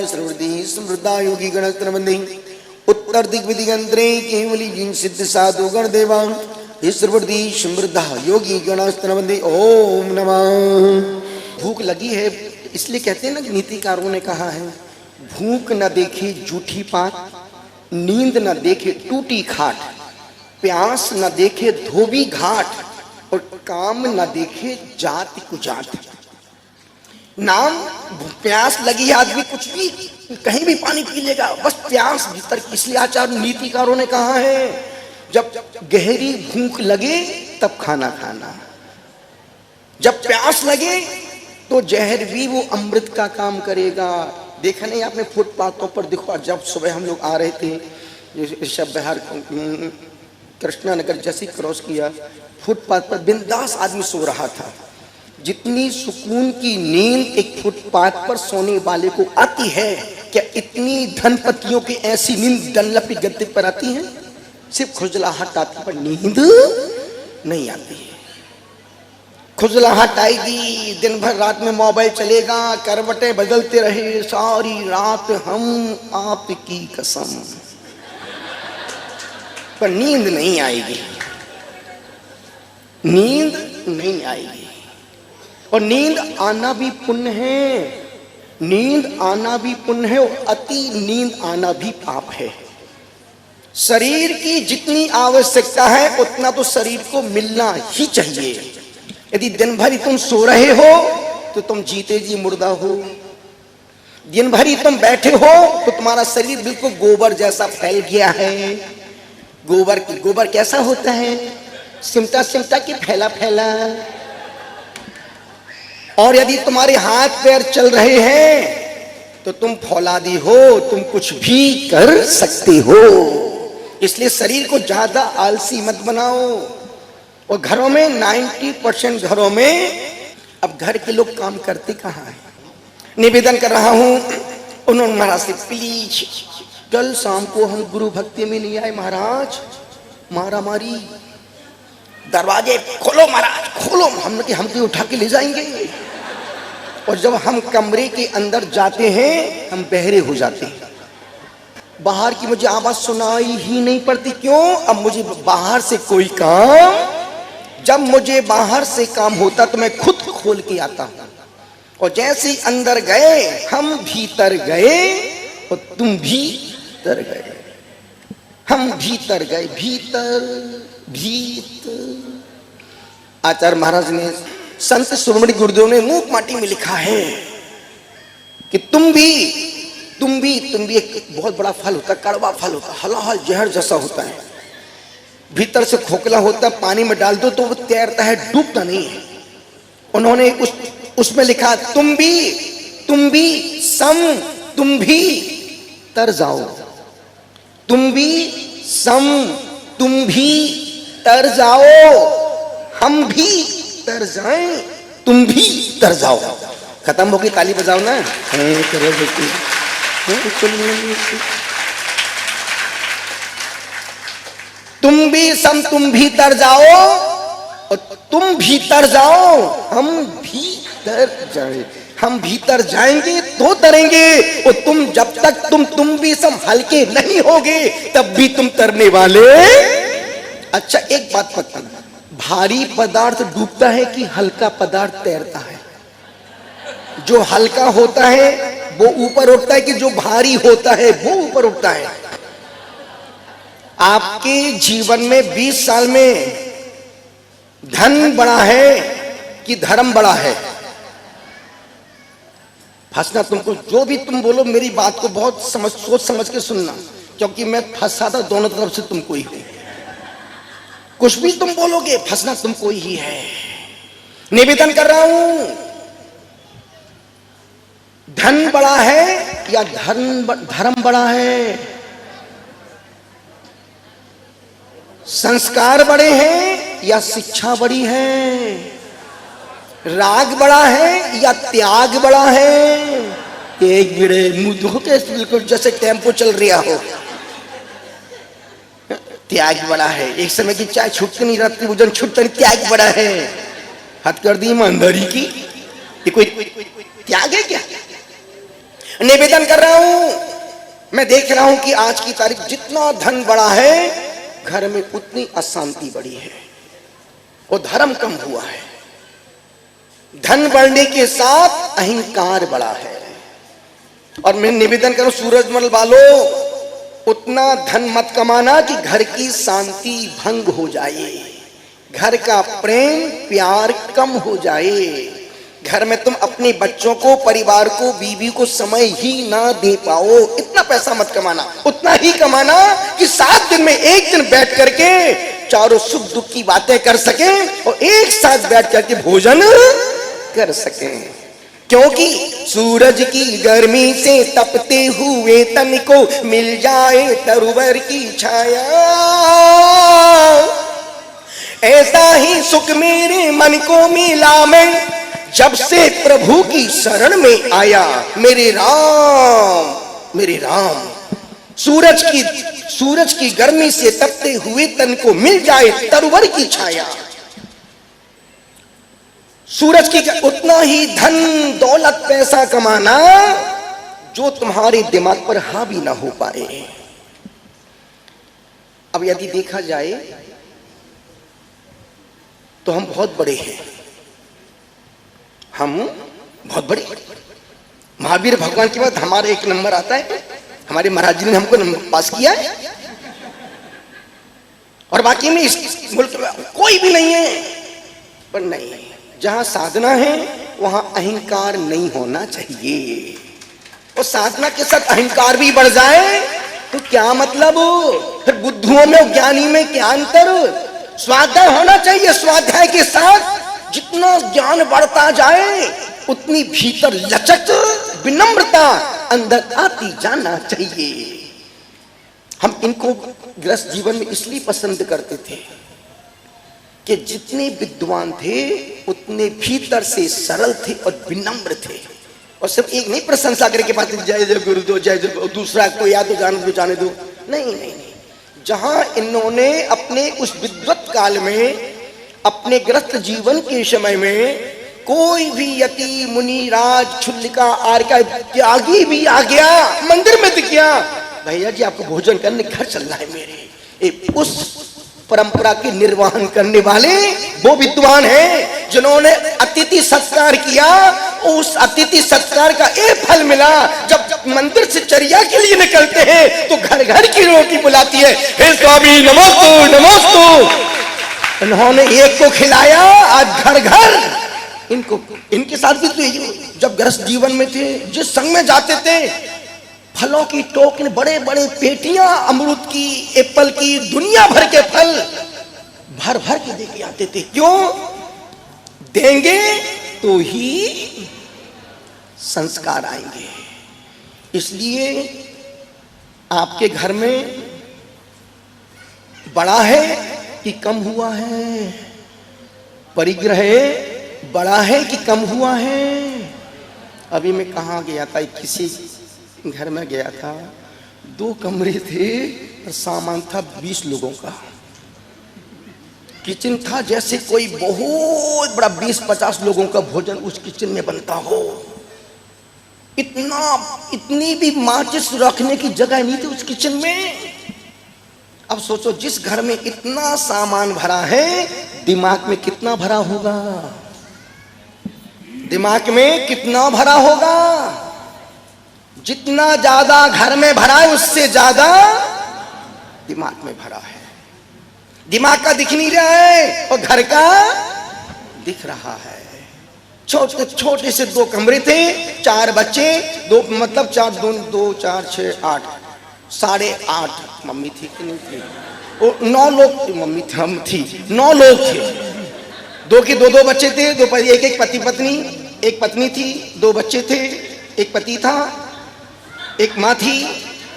सर्वदी समृद्धा योगी गणत्रवंदे उत्तर दिग्विदिगंत्रे केवली जिन सिद्ध साधु गण देवा सर्वदी समृद्धा योगी गणत्रवंदे। ओम नमः। भूख लगी है इसलिए कहते हैं ना, नीतिकारों ने कहा है, भूख न देखे जूठी पात, नींद न देखे टूटी खाट, प्यास न देखे धोबी घाट, और काम न देखे जाति कुजात। नाम प्यास लगी आदमी कुछ भी कहीं भी पानी पी लेगा, बस प्यास भीतर। इसलिए आचार्य नीतिकारों ने कहा है, जब गहरी भूख लगे तब खाना खाना, जब प्यास लगे तो जहर भी वो अमृत का काम करेगा। देखा नहीं आपने फुटपाथों पर? देखो जब सुबह हम लोग आ रहे थे ऋषभ बिहार कृष्णा नगर जैसे क्रॉस किया, फुटपाथ पर बिंदास आदमी सो रहा था। जितनी सुकून की नींद एक फुटपाथ पर सोने वाले को आती है, क्या इतनी धनपतियों की ऐसी नींद डनलपी गद्दे पर आती है? सिर्फ खुजलाहट आती पर नींद नहीं आती है। खुजलाहट आएगी, दिन भर रात में मोबाइल चलेगा, करवटें बदलते रहे सारी रात, हम आपकी कसम, पर नींद नहीं आएगी, नींद नहीं आएगी। और नींद आना भी पुण्य है, नींद आना भी पुण्य है, और अति नींद आना भी पाप है। शरीर की जितनी आवश्यकता है उतना तो शरीर को मिलना ही चाहिए। यदि दिन भर तुम सो रहे हो तो तुम जीते जी मुर्दा हो, दिन भर तुम बैठे हो तो तुम्हारा शरीर बिल्कुल गोबर जैसा फैल गया है। गोबर कैसा होता है? सिमटा सिमटा के फैला फैला। और यदि तुम्हारे हाथ पैर चल रहे हैं तो तुम फौलादी हो, तुम कुछ भी कर सकते हो। इसलिए शरीर को ज्यादा आलसी मत बनाओ। और घरों में 90% घरों में अब घर के लोग काम करते कहाँ हैं? निवेदन कर रहा हूं उन्होंने महाराज से, प्लीज कल शाम को हम गुरु भक्ति में नहीं आए महाराज, मारा मारी, दरवाजे खोलो महाराज खोलो, हमके उठा के ले जाएंगे। और जब हम कमरे के अंदर जाते हैं हम बहरे हो जाते हैं, बाहर की मुझे आवाज सुनाई ही नहीं पड़ती। क्यों? अब मुझे बाहर से कोई काम, जब मुझे बाहर से काम होता तो मैं खुद खोल के आता हूं। और जैसे ही अंदर गए हम भीतर गए और तुम भीतर गए, हम भीतर गए, भीतर। आचार्य महाराज ने, संत शिरोमणि गुरुदेव ने मूक माटी में लिखा है कि तुम भी एक बहुत बड़ा फल होता है, कड़वा फल होता है, हलाहल जहर जैसा होता है, भीतर से खोखला होता है, पानी में डाल दो तो वो तैरता है, डूबता नहीं है। उन्होंने उसमें लिखा, तुम भी सम, तुम भी तर जाओ, तुम भी सम, तुम भी तर जाओ, हम भी तर जाएं, तुम भी तर जाओ। खत्म हो गई, ताली बजाओ ना। तुम भी सम, तुम भी तर जाओ, और तुम भीतर जाओ, हम भीतर जाए, हम भीतर जाएंगे तो तरेंगे। और तुम जब तक तुम भी सम हल्के नहीं होगे तब भी तुम तरने वाले। अच्छा एक बात बताना, भारी पदार्थ डूबता है कि हल्का पदार्थ तैरता है? जो हल्का होता है वो ऊपर उठता है कि जो भारी होता है वो ऊपर उठता है? आपके जीवन में 20 साल में धन बड़ा है कि धर्म बड़ा है? फंसना तुमको, जो भी तुम बोलो मेरी बात को बहुत सोच समझ के सुनना, क्योंकि मैं फंसा था दोनों तरफ से तुमको ही हूं। कुछ भी तुम बोलोगे फंसना तुमको ही है। निवेदन कर रहा हूं, धन बड़ा है या धर्म बड़ा है? संस्कार बड़े हैं या शिक्षा बड़ी है? राग बड़ा है या त्याग बड़ा है? एक बिड़े मुंह धो के बिल्कुल जैसे टेम्पो चल रहा हो। त्याग बड़ा है, एक समय की चाय छूटती नहीं, रात्रि भोजन छूटता नहीं, त्याग बड़ा है। हद कर दी ईमानदारी की, ये कोई त्याग है क्या? निवेदन कर रहा हूं, मैं देख रहा हूं कि आज की तारीख जितना धन बढ़ा है, घर में उतनी अशांति बढ़ी है और धर्म कम हुआ है। धन बढ़ने के साथ अहंकार बढ़ा है। और मैं निवेदन करूं सूरजमल वालों, उतना धन मत कमाना कि घर की शांति भंग हो जाए, घर का प्रेम प्यार कम हो जाए, घर में तुम अपने बच्चों को, परिवार को, बीवी को समय ही ना दे पाओ। इतना पैसा मत कमाना, उतना ही कमाना कि 7 दिन में 1 दिन बैठ करके चारों सुख दुख की बातें कर सकें और एक साथ बैठ करके भोजन कर सकें। क्योंकि सूरज की गर्मी से तपते हुए तन को मिल जाए तरुवर की छाया, ऐसा ही सुख मेरे मन को मिला मैं जब से प्रभु की शरण में आया। मेरे राम, मेरे राम, सूरज की गर्मी से तपते हुए तन को मिल जाए तरुवर की छाया। सूरज की उतना ही धन दौलत पैसा कमाना जो तुम्हारे दिमाग पर हावी ना हो पाए। अब यदि देखा जाए तो हम बहुत बड़े हैं, हम बहुत बड़े। महावीर भगवान के बाद हमारा 1 नंबर आता है, हमारे महाराज जी ने हमको नंबर पास किया है और बाकी में इस मुल्क में कोई भी नहीं है। पर नहीं, जहां साधना है वहां अहंकार नहीं होना चाहिए। और साधना के साथ अहंकार भी बढ़ जाए तो क्या मतलब? फिर बुद्धुओं में ज्ञानी में क्या अंतर? स्वाध्याय होना चाहिए, स्वाध्याय के साथ जितना ज्ञान बढ़ता जाए उतनी भीतर लचक, विनम्रता अंदर आती जाना चाहिए। हम इनको गृहस्थ जीवन में इसलिए पसंद करते थे कि जितने विद्वान थे उतने भीतर से सरल थे और विनम्र थे। और सब एक नहीं प्रशंसा करके बात, जय जय गुरुदेव, जय जय, दूसरा को या तो जाने दो जाने दो, नहीं नहीं नहीं। जहां इन्होंने अपने उस विद्वत काल में, अपने गृहस्थ जीवन के समय में कोई भी यति मुनि राज क्षुल्लिका आर्य त्यागी भी आ गया, मंदिर में दिख गया, भैया जी आपको भोजन करने घर चलना है मेरे, उस परंपरा के निर्वहन करने वाले वो विद्वान हैं जिन्होंने अतिथि सत्कार किया। उस अतिथि सत्कार का एक फल मिला, जब मंदिर से चर्या के लिए निकलते हैं तो घर घर की रोटी बुलाती है, हे स्वामी नमोस्तु नमोस्तु। उन्होंने एक को खिलाया, आज घर घर इनको, इनके साथ भी तो जब गृहस्थ जीवन में थे, जिस संग में जाते थे, फलों की टोकरी, बड़े बड़े पेटियां अमरूद की, एप्पल की, दुनिया भर के फल भर भर के दे के आते थे। क्यों? देंगे तो ही संस्कार आएंगे। इसलिए आपके घर में बड़ा है कि कम हुआ है? परिग्रह बड़ा है कि कम हुआ है? अभी मैं कहाँ गया था, किसी घर में गया था, 2 कमरे थे और सामान था 20 लोगों का। किचन था जैसे कोई बहुत बड़ा 20-50 लोगों का भोजन उस किचन में बनता हो। इतनी भी माचिस रखने की जगह नहीं थी उस किचन में। अब सोचो, जिस घर में इतना सामान भरा है, दिमाग में कितना भरा होगा? दिमाग में कितना भरा होगा? जितना ज्यादा घर में भरा है उससे ज्यादा दिमाग में भरा है। दिमाग का दिख नहीं रहा है और घर का दिख रहा है। छोटे छोटे से 2 कमरे थे, 4 बच्चे, 2 मतलब 4 2 4 6 8 8.5 मम्मी थी कि नहीं थी? और 9 लोग, मम्मी थी, हम थी, 9 लोग थे। 2 के 2 बच्चे थे, एक पति पत्नी, एक पत्नी थी, 2 बच्चे थे, एक पति था, एक माँ थी,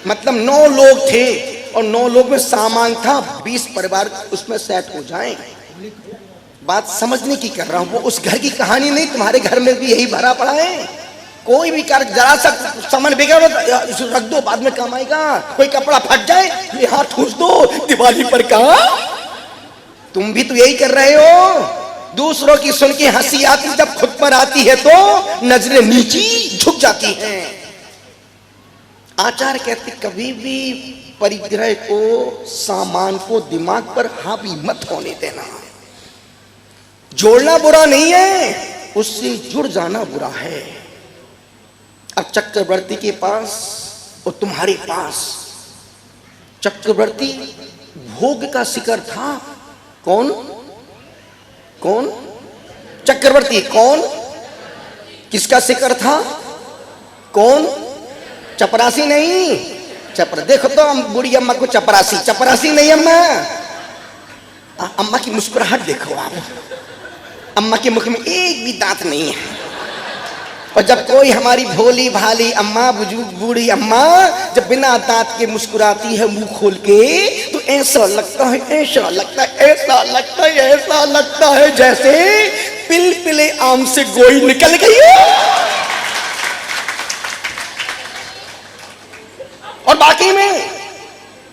मतलब 9 लोग थे। और 9 लोग में सामान था 20 परिवार उसमें सेट हो जाएं। बात समझने की कर रहा हूं, वो उस घर की कहानी नहीं, तुम्हारे घर में भी यही भरा पड़ा है। कोई भी कार्य, जरा सा सामान बिगड़ रख दो, बाद में काम आएगा। कोई कपड़ा फट जाए, ये हाथ ठूस दो, दिवाली पर कहा। तुम भी तो यही कर रहे हो। दूसरों की सुन के हंसी आती, जब खुद पर आती है तो नजरें नीची झुक जाती हैं। आचार्य कहते कभी भी परिग्रह को, सामान को दिमाग पर हावी मत होने देना। जोड़ना बुरा नहीं है, उससे जुड़ जाना बुरा है। अब चक्रवर्ती के पास और तुम्हारे पास, चक्रवर्ती भोग का शिखर था। कौन कौन? चक्रवर्ती कौन? किसका शिखर था? कौन? चपरासी नहीं, देखो तो बूढ़ी अम्मा को चपरासी नहीं अम्मा। अम्मा की मुस्कुराहट देखो आप, अम्मा के मुख में एक भी दांत नहीं है। और जब कोई हमारी भोली भाली अम्मा, बुजुर्ग बूढ़ी अम्मा जब बिना दांत के मुस्कुराती है मुंह खोल के, तो ऐसा लगता है जैसे पिलपिले आम से गोई निकल गई है। और बाकी में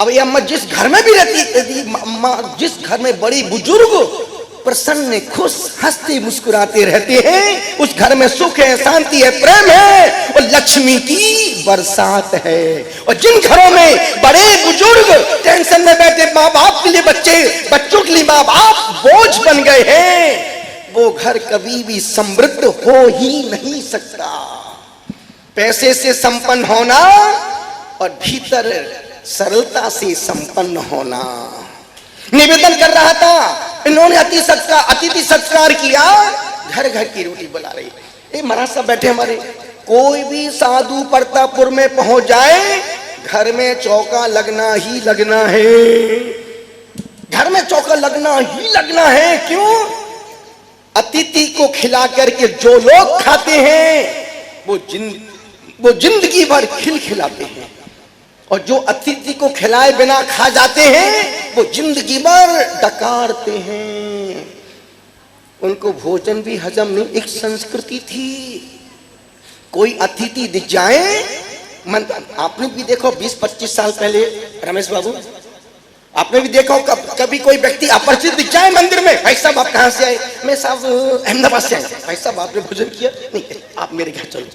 अब ये अम्मा जिस घर में भी रहती, अम्मा जिस घर में बड़ी बुजुर्ग प्रसन्न, खुश, हंसते मुस्कुराते रहते हैं, उस घर में सुख है, शांति है, प्रेम है और लक्ष्मी की बरसात है। और जिन घरों में बड़े बुजुर्ग टेंशन में बैठे, माँ बाप के लिए बच्चे, बच्चों के लिए माँ बाप बोझ बन गए हैं, वो घर कभी भी समृद्ध हो ही नहीं सकता। पैसे से संपन्न होना और भीतर सरलता से संपन्न होना। निवेदन कर रहा था, इन्होंने अतिथि सत्कार किया, घर घर की रोटी बना रही। ये महाराज साहब बैठे हमारे, कोई भी साधु प्रतापपुर में पहुंच जाए, घर में चौका लगना ही लगना है। घर में चौका लगना ही लगना है। क्यों? अतिथि को खिला करके जो लोग खाते हैं वो जिंदगी भर खिलाते हैं, और जो अतिथि को खिलाए बिना खा जाते हैं वो जिंदगी भर डकारते हैं। उनको भोजन भी हजम नहीं, एक संस्कृति थी। कोई अतिथि दिख जाए, आपने भी देखो 20-25 साल पहले रमेश बाबू, आपने भी देखो कभी कोई व्यक्ति अपरिचित दिख जाए मंदिर में, भाई साहब आप कहां से आए? मैं साहब अहमदाबाद से आए। भाई साहब आपने भोजन किया? नहीं, आप मेरे घर चलो।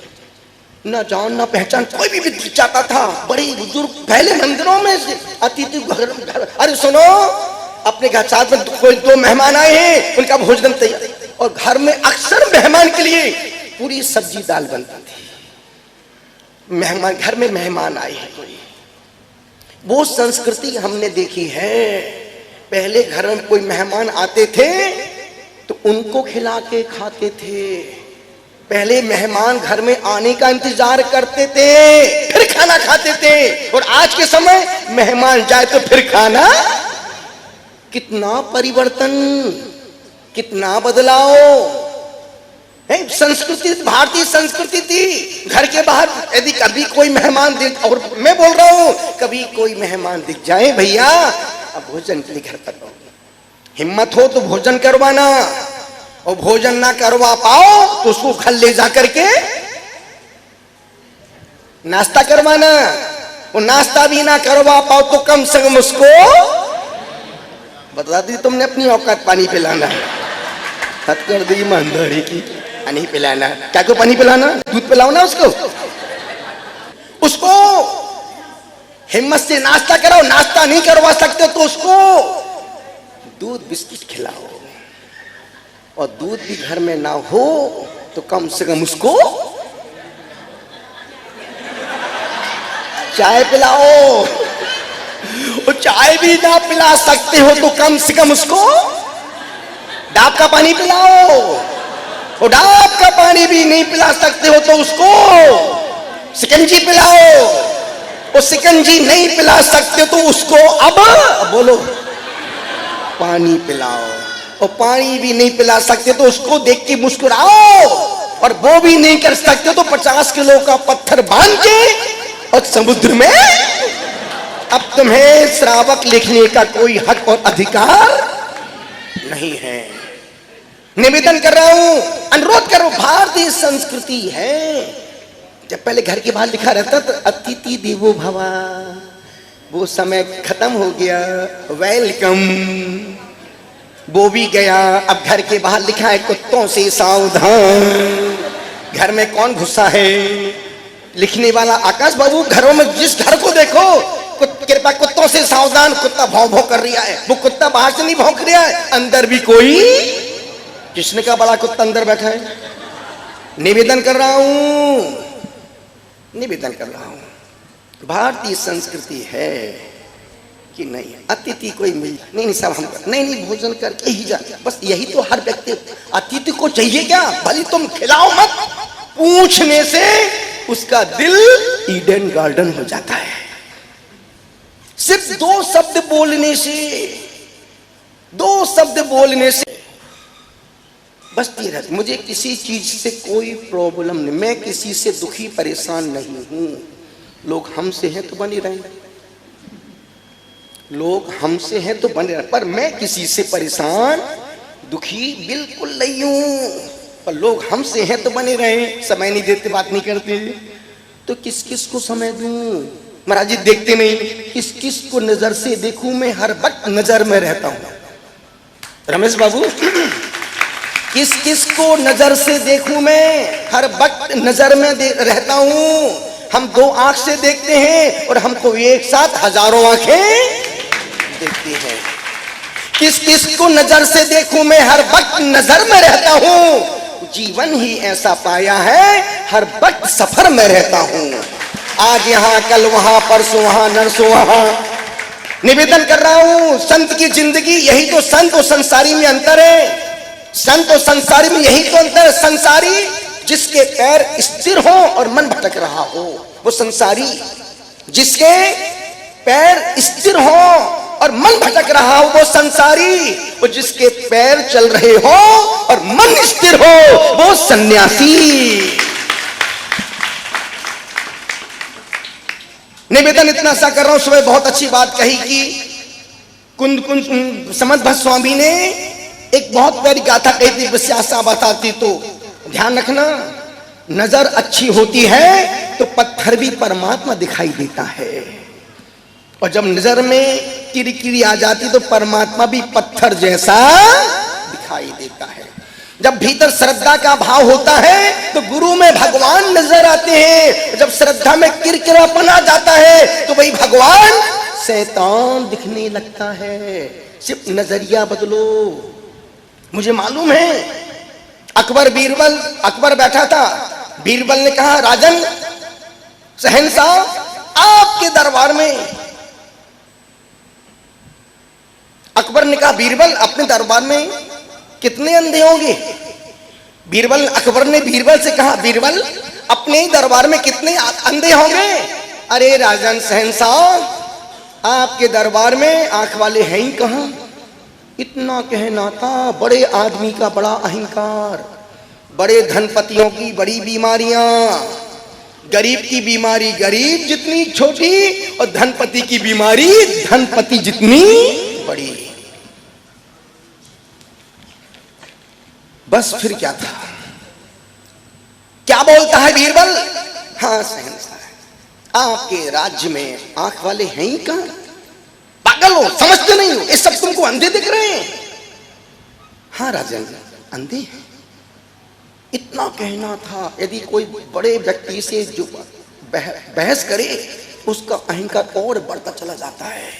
ना जान ना पहचान कोई भी चाहता था। बड़े बुजुर्ग पहले मंदिरों में अतिथि घर, अरे सुनो, अपने घर साथ में कोई 2 मेहमान आए हैं, उनका भोजन तैयार। और घर में अक्सर मेहमान के लिए पूरी सब्जी दाल बनती थी। मेहमान, घर में मेहमान आए हैं कोई, वो संस्कृति हमने देखी है। पहले घर में कोई मेहमान आते थे तो उनको खिला के खाते थे। पहले मेहमान घर में आने का इंतजार करते थे, फिर खाना खाते थे। और आज के समय मेहमान जाए तो फिर खाना। कितना परिवर्तन, कितना बदलाव है। संस्कृति भारतीय संस्कृति थी। घर के बाहर यदि कभी कोई मेहमान दिख, और मैं बोल रहा हूं कभी कोई मेहमान दिख जाए, भैया अब भोजन के लिए घर पर आओ, हिम्मत हो तो भोजन करवाना, और भोजन ना करवा पाओ तो उसको घर ले जा करके नाश्ता करवाना। वो नाश्ता भी ना करवा पाओ तो कम से कम उसको बता दी तुमने अपनी औकात, पानी पिलाना। हद कर दी ईमानदारी की, पानी पिलाना। क्या को पानी पिलाना? दूध पिलाओ ना उसको हिम्मत से नाश्ता कराओ। नाश्ता नहीं करवा सकते तो उसको दूध बिस्किट खिलाओ, और दूध भी घर में ना हो तो कम से कम उसको चाय पिलाओ। और चाय भी ना पिला सकते हो तो कम से कम उसको डाब का पानी पिलाओ। और डाब का पानी भी नहीं पिला सकते हो तो उसको शिकंजी पिलाओ। और शिकंजी नहीं पिला सकते तो उसको अब बोलो पानी पिलाओ। और पानी भी नहीं पिला सकते तो उसको देख के मुस्कुराओ। और वो भी नहीं कर सकते तो 50 किलो का पत्थर बांध के और समुद्र में। अब तुम्हें श्रावक लिखने का कोई हक और अधिकार नहीं है। निवेदन कर रहा हूं, अनुरोध करो, भारतीय संस्कृति है। जब पहले घर के बाहर लिखा रहता तो अतिथि देवो भव, वो समय खत्म हो गया। वेलकम वो भी गया। अब घर के बाहर लिखा है कुत्तों से सावधान। घर में कौन घुसा है? लिखने वाला आकाश बाबू, घरों में जिस घर को देखो कृपा कुत्तों से सावधान, कुत्ता भौं भौं कर रहा है। वो कुत्ता बाहर से नहीं भौंक रहा है, अंदर भी कोई कृष्ण का बड़ा कुत्ता अंदर बैठा है। निवेदन कर रहा हूं, निवेदन कर रहा हूं, भारतीय संस्कृति है कि नहीं अतिथि कोई मिल नहीं सब हम नहीं भोजन करके ही जा, बस यही तो हर व्यक्ति अतिथि को चाहिए। क्या भले तुम खिलाओ मत, पूछने से उसका दिल ईडन गार्डन हो जाता है। सिर्फ दो शब्द बोलने से, दो शब्द बोलने से बचती रहती। मुझे किसी चीज से कोई प्रॉब्लम नहीं, मैं किसी से दुखी परेशान नहीं हूं। लोग हमसे हैं तो बने रहें, लोग हमसे हैं तो बने रहे, पर मैं किसी से परेशान दुखी बिल्कुल नहीं हूं। पर लोग हमसे हैं तो बने रहे, समय नहीं देते, बात नहीं करते, तो किस किस को समय दूं? महाराज जी देखते नहीं, किस किस को नजर से देखूं? मैं हर वक्त नजर में रहता हूं। रमेश बाबू, किस किस को नजर से देखूं? मैं हर वक्त नजर में रहता हूं। हम दो आंख से देखते हैं और हमको एक साथ हजारों आंखें देखती हैं। किस किस को नजर से देखूं? मैं हर वक्त नजर में रहता हूं। जीवन ही ऐसा पाया है, हर वक्त सफर में रहता हूं। आज यहाँ कल वहां, परसों वहां, नरसों वहां। निवेदन कर रहा हूं, संत की जिंदगी यही तो, संत और संसारी में अंतर है। संत और संसारी में यही तो अंतर है। संसारी जिसके पैर स्थिर हो और मन भटक रहा हो वो संसारी, जिसके पैर स्थिर हो और मन भटक रहा हो वो संसारी, और जिसके पैर चल रहे हो और मन स्थिर हो वो सन्यासी। निवेदन इतना सा कर रहा हूं, सुबह बहुत अच्छी बात कही कि कुंद कुंद समद भट्ट स्वामी ने एक बहुत प्यारी गाथा कही थी, विश्वासा बताती तो ध्यान रखना, नजर अच्छी होती है तो पत्थर भी परमात्मा दिखाई देता है, और जब नजर में किरकिरी आ जाती तो परमात्मा भी पत्थर जैसा दिखाई देता है। जब भीतर श्रद्धा का भाव होता है तो गुरु में भगवान नजर आते हैं। जब श्रद्धा में किरकिरापन आ जाता है तो वही भगवान शैतान दिखने लगता है। सिर्फ नजरिया बदलो। मुझे मालूम है अकबर बीरबल, अकबर बैठा था, बीरबल ने कहा राजन शहंशाह आपके दरबार में। अकबर ने कहा बीरबल अपने दरबार में कितने अंधे होंगे? बीरबल, अकबर ने बीरबल से कहा बीरबल अपने दरबार में कितने अंधे होंगे? अरे राजन शहंशाह आपके दरबार में आंख वाले हैं ही कहां? इतना कहना था, बड़े आदमी का बड़ा अहंकार, बड़े धनपतियों की बड़ी बीमारियां, गरीब की बीमारी गरीब जितनी छोटी और धनपति की बीमारी धनपति जितनी बड़ी। बस फिर क्या था? क्या बोलता है बीरबल? हाँ शहंशाह आपके राज्य में आंख वाले हैं ही कहां? पागल हो, समझते नहीं हो, ये सब तुमको अंधे दिख रहे हैं। हाँ राजन अंधे हैं। इतना कहना था, यदि कोई बड़े व्यक्ति से जो बहस करे उसका अहंकार और बढ़ता चला जाता है।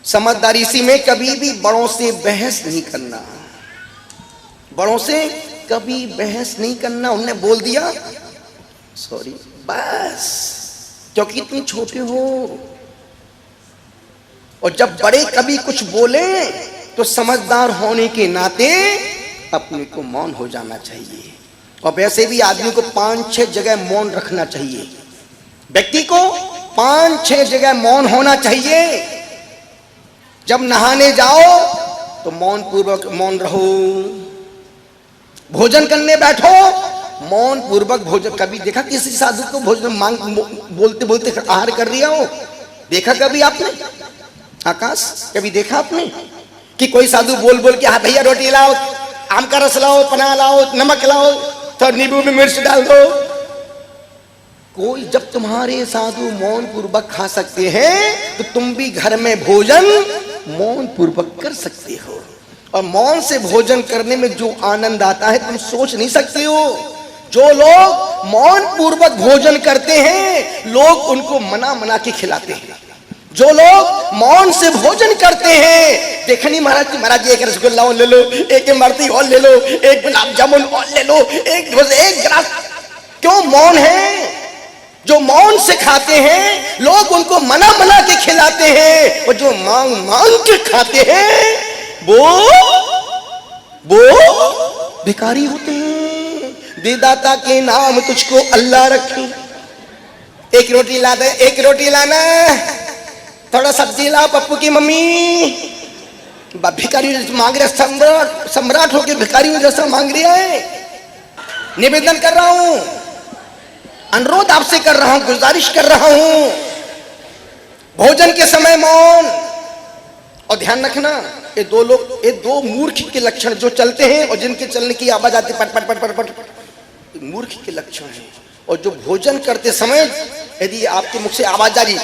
समझदारी सी में कभी भी बड़ों से बहस नहीं करना, बड़ों से कभी बहस नहीं करना। उन्होंने बोल दिया सॉरी बस, क्योंकि तुम छोटे हो। और जब बड़े कभी कुछ बोले तो समझदार होने के नाते अपने को मौन हो जाना चाहिए। और वैसे भी आदमी को 5-6 जगह मौन रखना चाहिए। व्यक्ति को 5-6 जगह मौन होना चाहिए। जब नहाने जाओ तो मौन पूर्वक मौन रहो। भोजन करने बैठो मौन पूर्वक भोजन। कभी देखा किसी साधु को भोजन मांग बोलते बोलते आहार कर रहा हो? देखा कभी आपने? आकाश कभी देखा आपने कि कोई साधु बोल बोल के हाँ भैया रोटी लाओ, आम का रस लाओ, पना लाओ, नमक लाओ, थोड़ा नींबू में मिर्च डाल दो? कोई जब तुम्हारे साधु मौन पूर्वक खा सकते हैं तो तुम भी घर में भोजन मौन पूर्वक कर सकते हो। और मौन से भोजन करने में जो आनंद आता है तुम सोच नहीं सकते हो। जो लोग मौन पूर्वक भोजन करते हैं लोग उनको मना मना के खिलाते हैं। जो लोग मौन से भोजन करते हैं, देखा नहीं महाराज जी, महाराज जी एक रसगुल्ला और ले लो, एक इमरती और ले लो, एक गुलाब जामुन और ले लो, एक गिलास। क्यों मौन है? जो मौन से खाते हैं लोग उनको मना मना के खिलाते हैं, और जो मांग मांग के खाते हैं वो भिखारी होते हैं। देदाता के नाम तुझको अल्लाह रखे। एक रोटी ला दे, एक रोटी लाना, थोड़ा सब्जी ला पप्पू की मम्मी। भिखारी मांग रहे, सम्राट होके भिखारी जैसा मांग रही है। निवेदन कर रहा हूं, अनुरोध आपसे कर रहा हूं, गुजारिश कर रहा हूं, भोजन के समय मौन। और ध्यान रखना, ये दो लोग, ये दो मूर्ख के लक्षण जो चलते हैं और जिनके चलने की आवाज आती पट पट पट पट पट, मूर्ख के लक्षण है। और जो भोजन करते समय यदि आपके मुख से आवाज आ रही,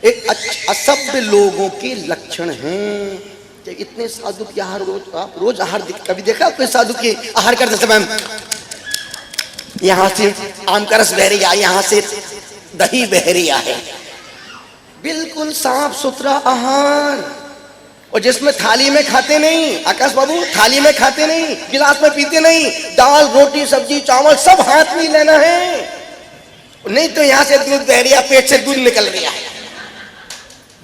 एक असभ्य लोगों के लक्षण हैं। इतने साधु के आहार आप रोज आहार कभी देखा कोई साधु के आहार करते समय? यहां से आम का रस बह रहा है, यहां से दही बह रहा है, बिल्कुल साफ सुथरा आहार। और जिसमें थाली में खाते नहीं, आकाश बाबू, थाली में खाते नहीं, गिलास में पीते नहीं, दाल रोटी सब्जी चावल सब हाथ में लेना है। नहीं तो यहां से दूध बह रहा, पेट से दूध निकल रहा है,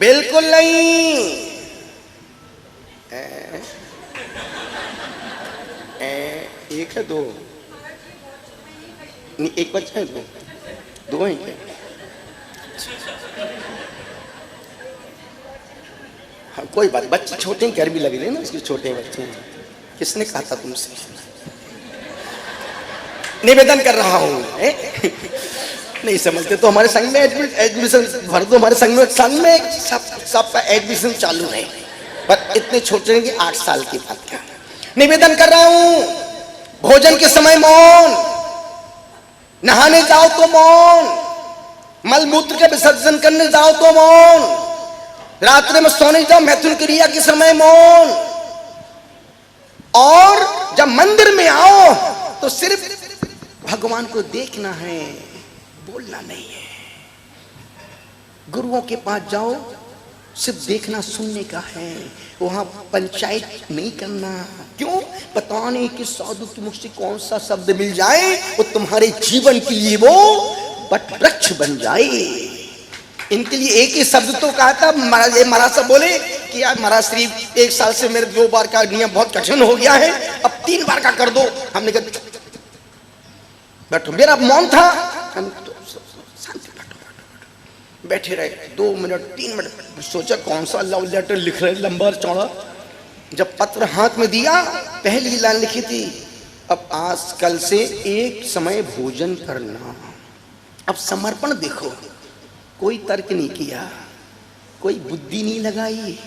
बिल्कुल नहीं। एक है, दो नहीं, एक बच्चा है, दो है क्या? हाँ कोई बात, बच्चे छोटे हैं, गर्मी लग रही है ना, इसके छोटे बच्चे हैं। किसने कहा था तुमसे? निवेदन कर रहा हूं, नहीं समझते तो हमारे संघ में एडमिशन भर दो। हमारे संघ में सबका एडमिशन चालू है, पर इतने छोटे हैं कि 8 साल की बात क्या। निवेदन कर रहा हूं, भोजन के समय मौन, नहाने जाओ तो मौन, मलमूत्र के विसर्जन करने जाओ तो मौन, रात्रि में सोने जाओ मैथुन क्रिया के समय मौन, और जब मंदिर में आओ तो सिर्फ भगवान को देखना है, बोलना नहीं है। गुरुओं के पास जाओ, सिर्फ देखना सुनने का है, वहां पंचायत नहीं करना। क्यों? पता नहीं कि साधु के मुख से कौन सा शब्द मिल जाए वो तुम्हारे जीवन के लिए वो वट वृक्ष बन जाए। इनके लिए एक ही शब्द तो कहा था महाराज साहब बोले कि यार महाराज श्री 1 साल से मेरे 2 बार का नियम बहुत कठिन हो गया है, अब 3 बार का कर दो। हमने कहा बैठो, मेरा मौन था, हम तो बैठे रहे 2 मिनट 3 मिनट, सोचा कौन सा लव लेटर लिख रहे लंबा चौड़ा। जब पत्र हाथ में दिया, पहली लाइन लिखी थी, अब आज कल से एक समय भोजन करना। अब समर्पण देखो, कोई तर्क नहीं किया, कोई बुद्धि नहीं लगाई,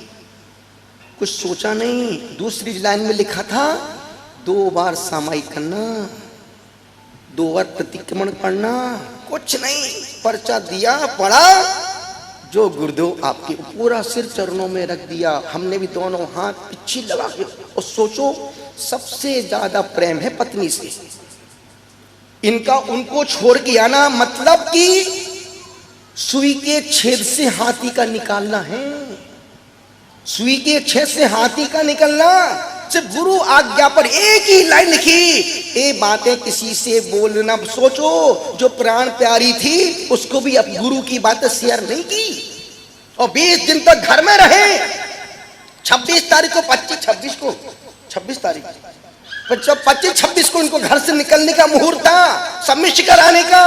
कुछ सोचा नहीं। दूसरी लाइन में लिखा था 2 बार सामायिक करना, 2 बार प्रतिक्रमण पढ़ना, कुछ नहीं। पर्चा दिया, पढ़ा, जो गुरुदेव आपके पूरा सिर चरणों में रख दिया। हमने भी दोनों हाथ पीछे लगा के, और सोचो सबसे ज्यादा प्रेम है पत्नी से, इनका उनको छोड़ के आना मतलब कि सुई के छेद से हाथी का निकालना है। सुई के छेद से हाथी का निकलना, सिर्फ गुरु आज्ञा पर एक ही लाइन लिखी, ये बातें किसी से बोलना। सोचो जो प्राण प्यारी थी उसको भी अब गुरु की बातें शेयर नहीं की, और 20 दिन तक घर में रहे। 26 तारीख को 26 तारीख 25-26 को इनको घर से निकलने का मुहूर्त था, सम्मिश्र कराने का।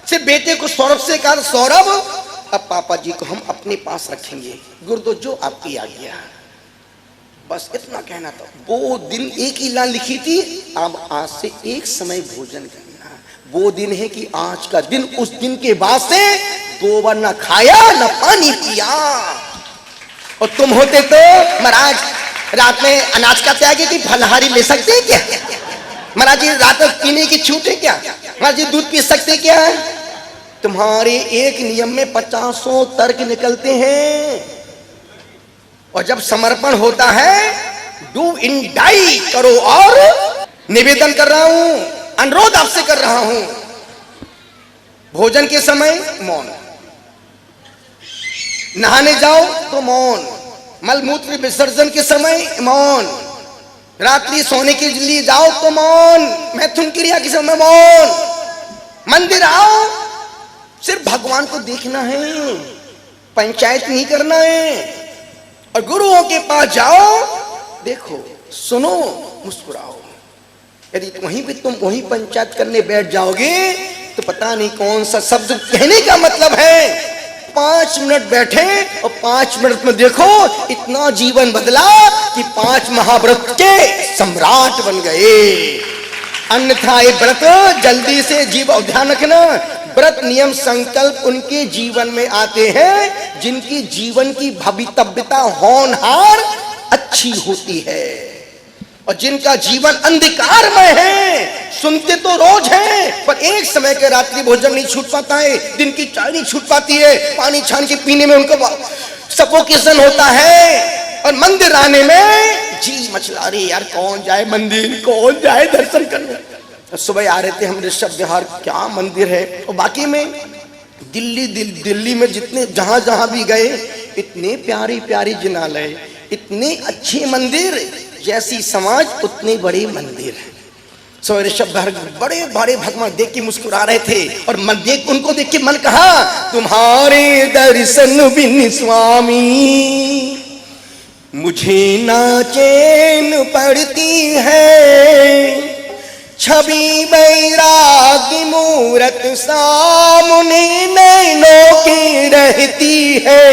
सिर्फ बेटे को सौरभ से कहा, सौरभ अब पापा जी को हम अपने पास रखेंगे, गुरुदेव जो आपकी आज्ञा। बस इतना कहना था। वो दिन एक ही लाइन लिखी थी, अब आज से एक समय भोजन करना। वो दिन है कि आज का दिन, उस दिन के बाद से 2 बार न खाया न पानी पिया। और तुम होते तो महाराज रात में अनाज का त्याग की फलहारी ले सकते हैं क्या? महाराज जी रात में पीने की छूट है क्या? महाराज जी दूध पी सकते क्या? तुम्हारे एक नियम में 50 तर्क निकलते हैं। और जब समर्पण होता है, डू इन डाई करो। और निवेदन कर रहा हूं, अनुरोध आपसे कर रहा हूं, भोजन के समय मौन, नहाने जाओ तो मौन, मलमूत्र विसर्जन के समय मौन, रात्रि सोने के लिए जाओ तो मौन, मैथुन क्रिया के समय मौन। मंदिर आओ, सिर्फ भगवान को देखना है, पंचायत नहीं करना है। और गुरुओं के पास जाओ, देखो, सुनो, मुस्कुराओ। यदि तुम वहीं पंचायत करने बैठ जाओगे तो पता नहीं कौन सा शब्द कहने का मतलब है। 5 मिनट बैठे और 5 मिनट में देखो इतना जीवन बदला कि 5 महाव्रत के सम्राट बन गए। अन्यथा ये व्रत जल्दी से जीव, ध्यान रखना, व्रत नियम संकल्प उनके जीवन में आते हैं जिनकी जीवन की भवितव्यता होनहार अच्छी होती है, और जिनका जीवन अंधकार में है। सुनते तो रोज हैं, पर एक समय के रात्रि भोजन नहीं छूट पाता है, दिन की चाय नहीं छूट पाती है, पानी छान के पीने में उनको सफोकेशन होता है, और मंदिर आने में जी मचला रही, यार कौन जाए मंदिर, कौन जाए दर्शन करने। सुबह आ रहे थे हम ऋषभ विहार, क्या मंदिर है। और बाकी में दिल्ली में जितने जहां जहां भी गए, इतने प्यारी प्यारी जिनालय, इतने अच्छे मंदिर, जैसी समाज उतने बड़े मंदिर। सो ऋषभ बड़े बड़े भगवान देख के मुस्कुरा रहे थे, और उनको देख के मन कहा, तुम्हारे दर्शन बिन स्वामी मुझे ना चैन पड़ती है, छवि बैरागी मूरत सामने नैनों के रहती है,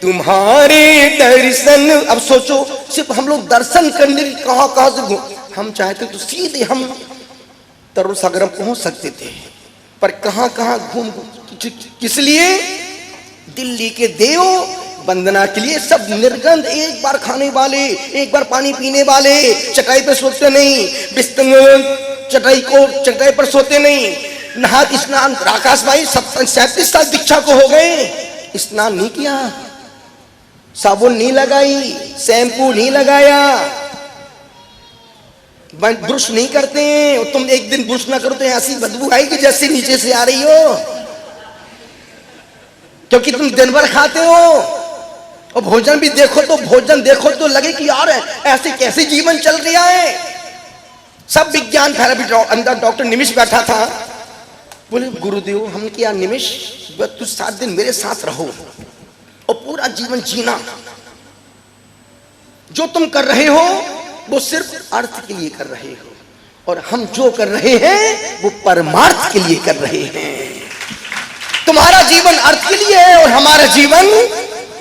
तुम्हारे दर्शन। अब सोचो, सिर्फ हम लोग दर्शन करने की कहां से, हम चाहते तो सीधे हम तरुण सागर पहुंच सकते थे, पर कहां कहां घूम, किस लिए? दिल्ली के देव वंदना के लिए सब निर्गंध, एक बार खाने वाले, एक बार पानी पीने वाले, चटाई पर सोते नहीं, बिस्तर चटाई पर सोते नहीं, नहा स्नान। आकाश भाई 37 साल दीक्षा को हो गए, स्नान नहीं किया, साबुन नहीं लगाई, शैम्पू नहीं लगाया, ब्रश नहीं करते हैं। और तुम एक दिन ब्रश ना करो तो ऐसी बदबू आएगी जैसे नीचे से आ रही हो, क्योंकि तुम दिन भर खाते हो। और भोजन भी देखो तो लगे कि यार ऐसे कैसे जीवन चल रहा है। सब विज्ञान थेरेपी, अंदर डॉक्टर निमिष बैठा था, बोले गुरुदेव हम क्या निमिष, तू 7 दिन मेरे साथ रहो और पूरा जीवन जीना, जो तुम कर रहे हो वो सिर्फ अर्थ के लिए कर रहे हो, और हम जो कर रहे हैं वो परमार्थ के लिए कर रहे हैं। तुम्हारा जीवन अर्थ के लिए है और हमारा जीवन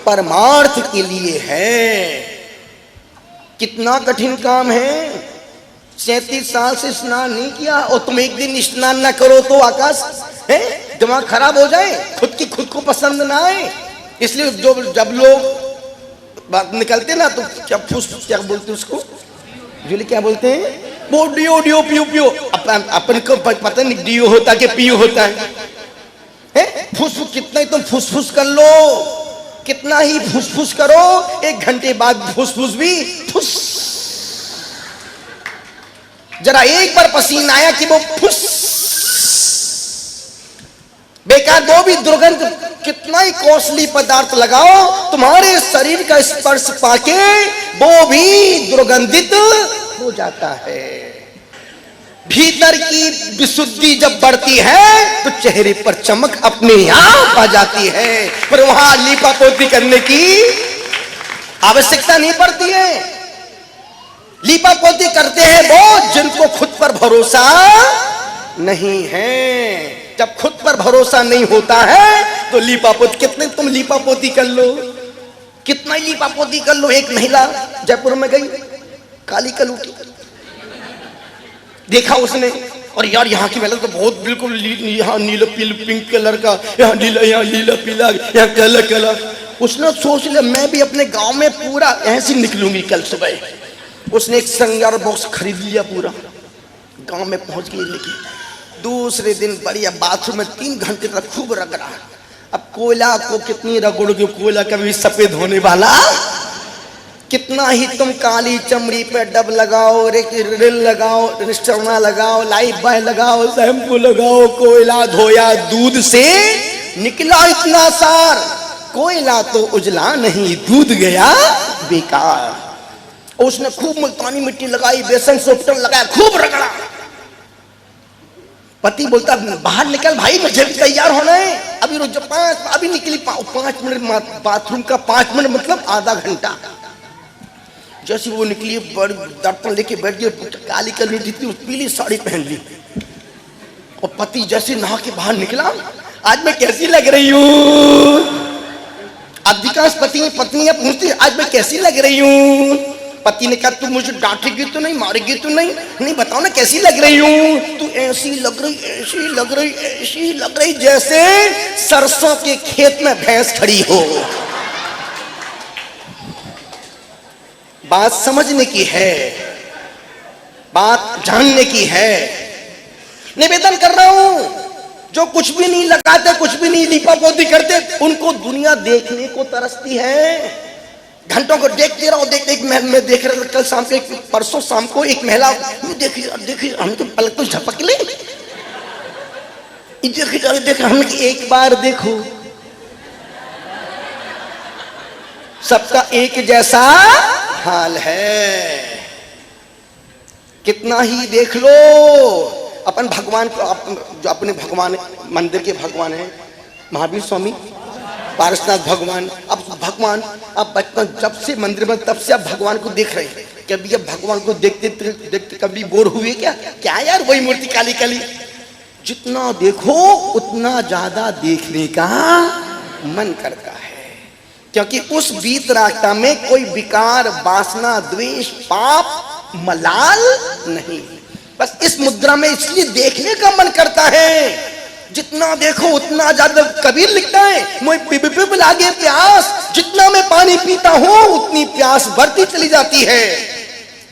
परमार्थ के लिए है। कितना कठिन काम है। 37 साल से स्नान नहीं किया, और तुम एक दिन स्नान ना करो तो आकाश है दिमाग खराब हो जाए, खुद को पसंद ना आए। इसलिए जब लोग बात निकलते ना तो क्या बोलते उसको, यूजुअली क्या बोलते हैं, वो डियो पियो। अपन को पता नहीं डियो होता कि पियो होता है। फुसफुस कितना ही तुम फुसफुस कर लो, कितना ही फुसफुस करो, 1 घंटे बाद फुसफुस भी फुस। जरा एक बार पसीना आया कि वो फुस, बेकार। वो भी दुर्गंध, कितना ही कॉस्टली पदार्थ लगाओ, तुम्हारे शरीर का स्पर्श पाके वो भी दुर्गंधित हो जाता है। भीतर की विशुद्धि जब बढ़ती है तो चेहरे पर चमक अपने आप आ जाती है, पर वहां लीपापोती करने की आवश्यकता नहीं पड़ती है। लीपापोती करते हैं वो जिनको खुद पर भरोसा नहीं है। जब खुद पर भरोसा नहीं होता है तो लीपापोती, कितने तुम लीपापोती कर लो, कितना ही लीपापोती कर लो। एक महिला जयपुर में गई, काली कलूटी देखा उसने, और यार यहाँ की महिला तो बहुत बिल्कुल यहाँ नीला पीला पिंक कलर का, यहाँ नीला पीला, यहाँ काला। उसने सोच लिया मैं भी अपने गांव में पूरा ऐसे निकलूंगी कल सुबह। उसने एक श्रृंगार बॉक्स खरीद लिया, पूरा गांव में पहुंच गई। लेकिन दूसरे दिन बढ़िया बाथरूम में 3 घंटे तक खूब रगड़ा। अब कोयला को कितनी रगड़ोगे, कोयला कभी सफेद होने वाला कितना ही तुम काली चमड़ी पे डब लगाओ, रिल लगाओ, रिस्टर्ना लगाओ, लाइफ बॉय लगाओ, शैम्पू लगाओ, कोयला धोया दूध से निकला इतना सार, कोयला तो उजला नहीं, दूध गया बेकार। उसने खूब मुल्तानी मिट्टी लगाई, बेसन सोफ्टन लगाया, खूब रगड़ा। पति बोलता बाहर निकल भाई, मुझे भी तैयार होना है, अभी रुक जा, अभी निकली 5 मिनट, बाथरूम का 5 मिनट मतलब आधा घंटा। जैसे वो निकली, बड़ी दर्पण लेके बैठ गई, काली कलर थी, पीली साड़ी पहन ली, और पति जैसे नहा के बाहर निकला, आज मैं कैसी लग रही हूँ। अधिकांश पत्नियां पूछती आज मैं कैसी लग रही हूँ। पति ने कहा तू मुझे डांटेगी तो नहीं, मारेगी तो नहीं, नहीं बताओ ना कैसी लग रही हूँ। तू ऐसी लग रही, ऐसी लग रही, ऐसी लग रही जैसे सरसों के खेत में भैंस खड़ी हो। बात समझने की है, बात जानने की है। निवेदन कर रहा हूं, जो कुछ भी नहीं लगाते, कुछ भी नहीं लीपा पोती करते, उनको दुनिया देखने को तरसती है। घंटों को देखते रहो, मैं देख रहा था कल शाम को, परसों शाम को एक महिला, देखिए हम तो पलक तो झपक ले, देखिए हम एक बार देखो, सबका एक जैसा हाल है। कितना ही देख लो, अपन भगवान को, जो अपने भगवान मंदिर के भगवान है, महावीर स्वामी, पारसनाथ भगवान, अब बचपन जब से मंदिर में, तब से आप भगवान को देख रहे हैं। कभी अब भगवान को देखते देखते कभी बोर हुए क्या यार वही मूर्ति काली काली। जितना देखो उतना ज्यादा देखने का मन करता है, क्योंकि उस वीतरागता में कोई विकार, वासना, द्वेष, पाप, मलाल नहीं। बस इस मुद्रा में इसलिए देखने का मन करता है। जितना देखो उतना ज्यादा, कबीर लिखता है मुझे लागे प्यास, जितना मैं पानी पीता हूं उतनी प्यास बढ़ती चली जाती है।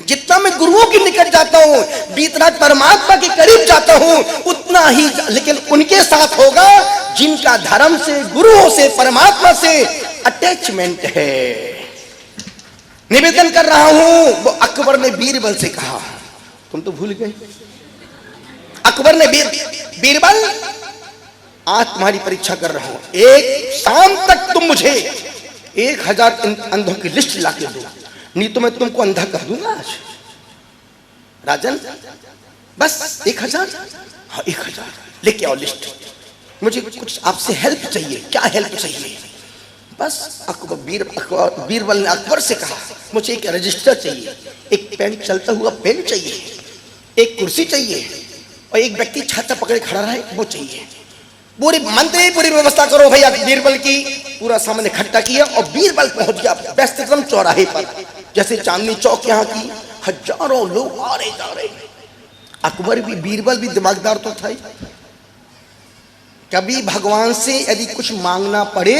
जितना मैं गुरुओं के निकट जाता हूं, बीतराग परमात्मा के करीब जाता हूं, उतना ही, लेकिन उनके साथ होगा जिनका धर्म से, गुरुओं से, परमात्मा से अटैचमेंट है। निवेदन कर रहा हूं, वो अकबर ने बीरबल से कहा, तुम तो भूल गए। अकबर ने बीरबल, आज तुम्हारी परीक्षा कर रहा हूं, एक शाम तक तुम मुझे 1000 अंधों की लिस्ट लाके दो, नहीं तो मैं तुमको अंधा कर दूंगा आज। राजन बस 1000, हाँ 1000 लेके आओ लिस्ट, मुझे कुछ आपसे हेल्प चाहिए। क्या हेल्प चाहिए? बस बीरबल ने अकबर से कहा, मुझे एक रजिस्टर चाहिए, एक पेन, चलता हुआ पेन चाहिए, एक कुर्सी चाहिए, और एक व्यक्ति छाता पकड़े खड़ा रहे वो चाहिए। पूरी मंत्री पूरी व्यवस्था करो भैया। बीरबल की पूरा सामान इकट्ठा किया और बीरबल पहुंच गया व्यस्ततम चौराहे पर, जैसे चांदनी चौक यहाँ की। हजारों लोग आ रहे जा रहे। अकबर भी, बीरबल भी दिमागदार तो था ही। कभी भगवान से यदि कुछ मांगना पड़े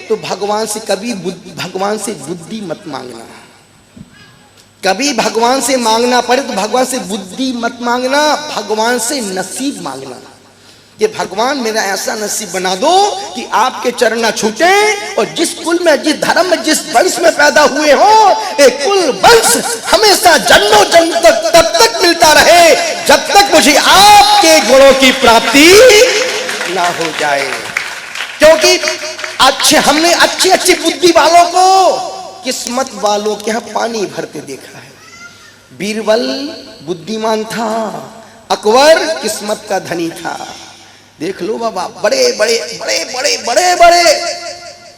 तो भगवान से बुद्धि मत मांगना। कभी भगवान से मांगना पड़े तो भगवान से बुद्धि मत मांगना, भगवान से नसीब मांगना। कि भगवान मेरा ऐसा नसीब बना दो कि आपके चरण न छूटे, और जिस कुल में, जिस धर्म में, जिस वंश में पैदा हुए हो, एक कुल वंश हमेशा जन्मों जन्म तक तब तक मिलता रहे जब तक मुझे आपके गुणों की प्राप्ति ना हो जाए। क्योंकि हमने अच्छी बुद्धि वालों को किस्मत वालों के यहाँ पानी भरते देखा है। बीरबल बुद्धिमान था, अकबर किस्मत का धनी था। देख लो बाबा, बड़े बड़े बड़े बड़े बड़े बड़े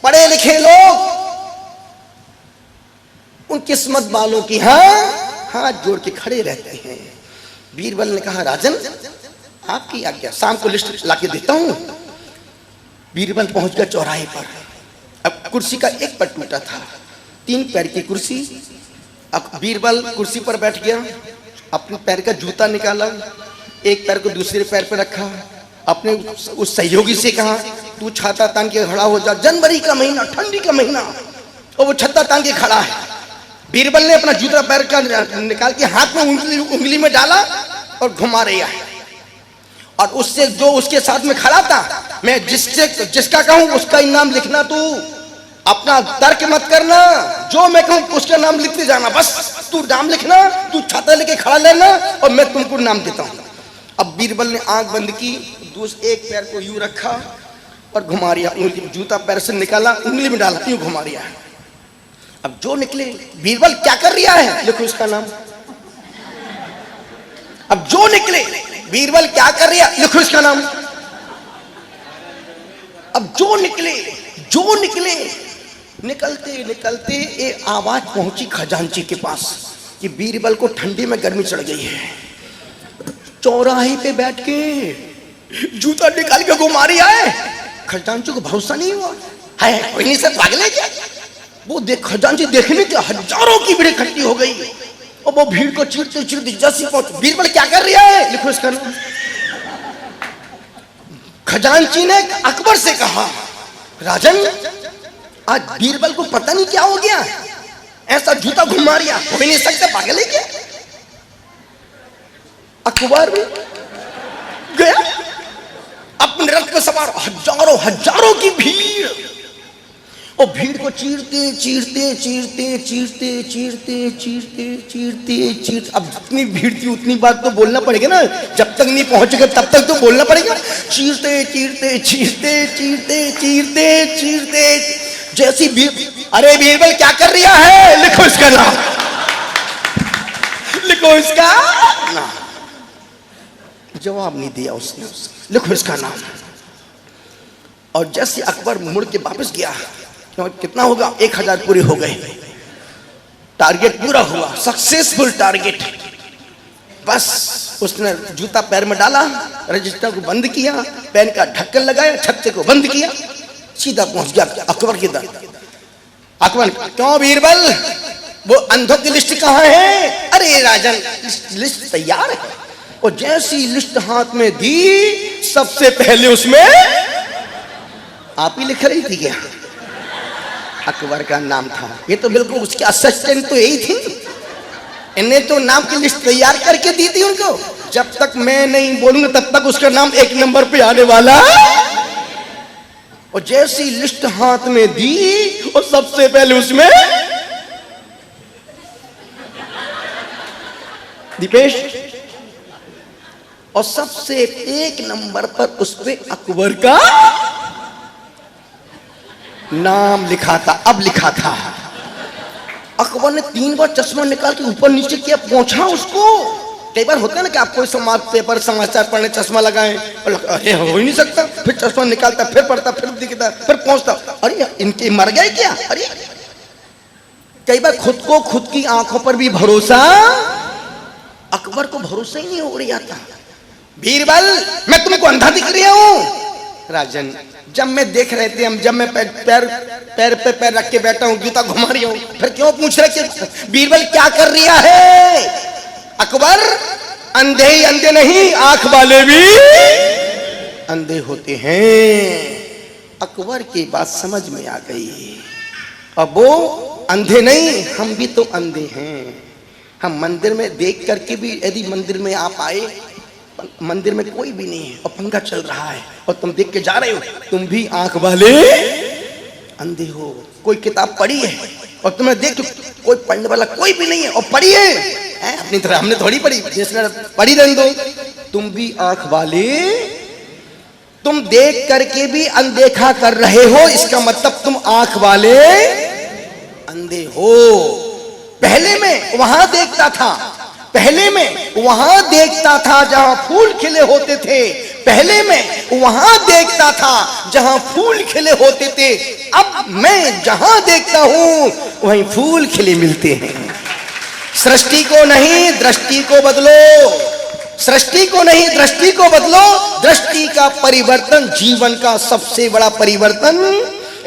पढ़े लिखे लोग उन किस्मत वालों की हाथ जोड़ के खड़े रहते हैं। बीरबल ने कहा, राजन आपकी आज्ञा, शाम को लिस्ट लाके देता हूं। बीरबल पहुंच गया चौराहे पर। अब कुर्सी का एक पैर टूटा था, 3 पैर की कुर्सी। अब बीरबल कुर्सी पर बैठ गया, अपने पैर का जूता निकाला, एक पैर को दूसरे पैर पर रखा, अपने उस सहयोगी से कहा, तू छाता तान के खड़ा हो जा। जनवरी का महीना, ठंडी का महीना, और वो छत्ता तान के खड़ा है। बीरबल ने अपना जूता पैर का निकाल के हाथ में उंगली में डाला और घुमा रहा है। और उससे जो उसके साथ में खड़ा था, मैं जिसका कहूं उसका इनाम लिखना तू। अपना तर्क मत करना, जो मैं कहूं उसका नाम लिखते जाना, बस तू नाम लिखना, तू छाता लेके खड़ा लेना और मैं तुमको नाम देता हूं। अब बीरबल ने आंख बंद की, एक पैर को यूं रखा और घुमा रिया, उंगली जूता पैर से निकाला, उंगली में डाला, यूं घुमा रिया। अब जो निकले, बीरबल क्या कर रिया है, लिखो इसका नाम। अब जो निकले, बीरबल क्या कर रिया, लिखो इसका नाम। अब जो निकले, निकलते निकलते ये आवाज पहुंची खजांची के पास कि बीरबल को ठंडी में गर्मी चढ़ गई है। चौराहे पे बैठ के जूता निकाल के घुमा रही है। खजांची को भरोसा नहीं हुआ, है कोई नहीं, सब पागल क्या। वो देख खजांची देखने के हजारों की भीड़ इकट्ठी हो गई और वो भीड़ को चीरते चीरते जैसे पहुंच, बीरबल क्या कर रहा है, लिखो इसका नाम। खजांची ने अकबर से कहा, राजन आज बीरबल को पता नहीं क्या हो गया, ऐसा जूता घुमा रिया, हो नहीं सकता, पागल है क्या। अकबर गया, अपने रथ पर सवार, हजारों की भीड़, और भीड़ को चीरते अब जितनी भीड़ थी उतनी बात तो बोलना पड़ेगा ना, जब तक नहीं पहुंचेगा तब तक तो बोलना पड़ेगा। चीरते जैसी अरे बीरबल क्या कर रहा है, लिखो इसका नाम, लिखो इसका नाम। जवाब नहीं दिया उसने, लिखो इसका नाम। और जैसे अकबर मुड़ के वापस गया, कितना होगा, 1000 पूरे हो गए, टारगेट पूरा हुआ, सक्सेसफुल टारगेट। बस उसने जूता पैर में डाला, रजिस्टर को बंद किया, पेन का ढक्कन लगाया, छत्ते को बंद किया, सीधा पहुंच गया अकबर के दर। अकबर, क्यों बीरबल, वो अंधों की लिस्ट कहाँ है? अरे राजन लिस्ट तैयार है। और जैसी लिस्ट हाथ में दी, सबसे पहले उसमें आप ही लिख रही थी क्या? अकबर का नाम था। ये तो बिल्कुल उसके असिस्टेंट तो यही थी, इन्हें तो नाम की लिस्ट तैयार करके दी थी उनको। जब तक मैं नहीं बोलूंगा तब तक उसका नाम 1 नंबर पे आने वाला। और जैसी लिस्ट हाथ में दी और सबसे पहले उसमें दीपेश, और सबसे 1 नंबर पर उस पे अकबर का नाम लिखा था। अब लिखा था, अकबर ने 3 बार चश्मा निकाल के ऊपर नीचे किया, पहुंचा उसको। कई बार होता है ना कि आप कोई पेपर समाचार पढ़ने चश्मा लगाएं, अरे हो ही नहीं सकता, फिर चश्मा निकालता, फिर पढ़ता, फिर दिखता, फिर पहुंचता, अरे इनके मर गए क्या। अरे कई बार खुद की आंखों पर भी भरोसा, अकबर को भरोसा ही नहीं हो रहा था। बीरबल, मैं तुमको अंधा दिख रहा हूं। राजन, जब मैं देख रहे थे, जब मैं पैर पे पैर रख के बैठा हूं, जूता घुमा रही हूं, फिर क्यों पूछ रहे कि बीरबल क्या कर रहा है? अकबर, अंधे ही अंधे नहीं, आंख वाले भी अंधे होते हैं। अकबर की बात समझ में आ गई। अब वो अंधे नहीं, हम भी तो अंधे हैं। हम मंदिर में देख करके भी, यदि मंदिर में आप आए, मंदिर में कोई भी नहीं है और पंखा चल रहा है और तुम देख के जा रहे हो, तुम भी आंख वाले अंधे हो। कोई किताब पढ़ी है और तुम्हें देख, कोई पढ़ने वाला कोई भी नहीं है और पढ़ी है, अपनी तरह हमने थोड़ी पढ़ी, जिसने पढ़ी रहने दो। तुम भी आंख वाले, तुम देख करके भी अनदेखा कर रहे हो, इसका मतलब तुम आंख वाले अंधे हो। पहले मैं वहां देखता था, पहले मैं वहां देखता था जहां फूल खिले होते थे, पहले मैं वहां देखता था जहां फूल खिले होते थे, अब मैं जहां देखता हूं वहीं फूल खिले मिलते हैं। सृष्टि को नहीं, दृष्टि को बदलो, सृष्टि को नहीं, दृष्टि को बदलो। दृष्टि का परिवर्तन जीवन का सबसे बड़ा परिवर्तन।